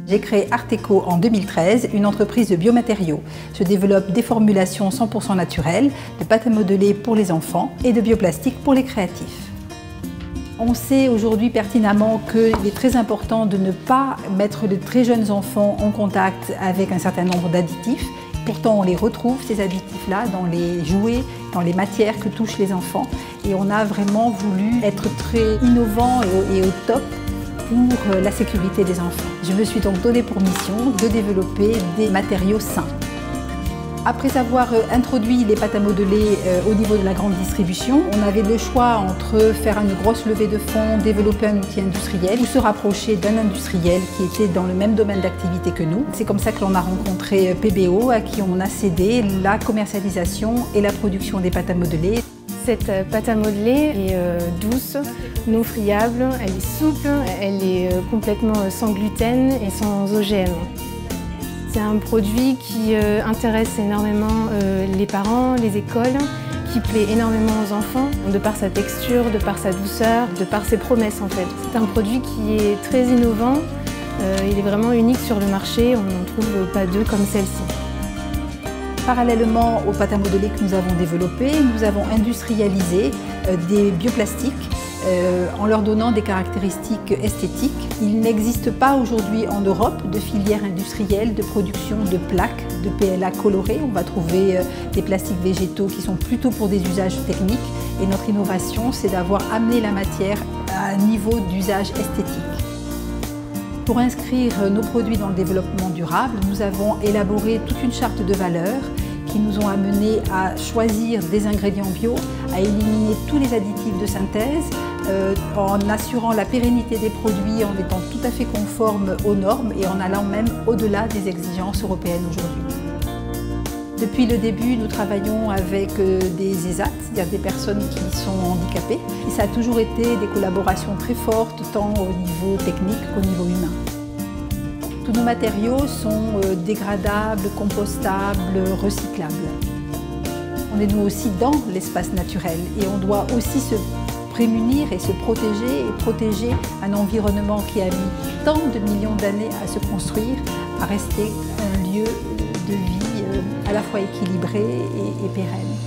J'ai créé Arteco en 2013, une entreprise de biomatériaux. Je développe des formulations 100% naturelles, de pâte à modeler pour les enfants et de bioplastique pour les créatifs. On sait aujourd'hui pertinemment qu'il est très important de ne pas mettre de très jeunes enfants en contact avec un certain nombre d'additifs. Pourtant, on les retrouve, ces additifs-là, dans les jouets, dans les matières que touchent les enfants. Et on a vraiment voulu être très innovant et au top pour la sécurité des enfants. Je me suis donc donné pour mission de développer des matériaux sains. Après avoir introduit les pâtes à modeler au niveau de la grande distribution, on avait le choix entre faire une grosse levée de fonds, développer un outil industriel ou se rapprocher d'un industriel qui était dans le même domaine d'activité que nous. C'est comme ça que l'on a rencontré PBO, à qui on a cédé la commercialisation et la production des pâtes à modeler. Cette pâte à modeler est douce, non friable, elle est souple, elle est complètement sans gluten et sans OGM. C'est un produit qui intéresse énormément les parents, les écoles, qui plaît énormément aux enfants, de par sa texture, de par sa douceur, de par ses promesses en fait. C'est un produit qui est très innovant, il est vraiment unique sur le marché, on n'en trouve pas deux comme celle-ci. Parallèlement aux pâtes à modeler que nous avons développées, nous avons industrialisé des bioplastiques en leur donnant des caractéristiques esthétiques. Il n'existe pas aujourd'hui en Europe de filière industrielle de production de plaques de PLA colorées. On va trouver des plastiques végétaux qui sont plutôt pour des usages techniques. Et notre innovation, c'est d'avoir amené la matière à un niveau d'usage esthétique. Pour inscrire nos produits dans le développement durable, nous avons élaboré toute une charte de valeurs qui nous ont amenés à choisir des ingrédients bio, à éliminer tous les additifs de synthèse, en assurant la pérennité des produits, en étant tout à fait conformes aux normes et en allant même au-delà des exigences européennes aujourd'hui. Depuis le début, nous travaillons avec des ESAT, c'est-à-dire des personnes qui sont handicapées. Et ça a toujours été des collaborations très fortes, tant au niveau technique qu'au niveau humain. Tous nos matériaux sont dégradables, compostables, recyclables. On est nous aussi dans l'espace naturel et on doit aussi se prémunir et se protéger et protéger un environnement qui a mis tant de millions d'années à se construire, à rester un lieu de vie à la fois équilibré et pérenne.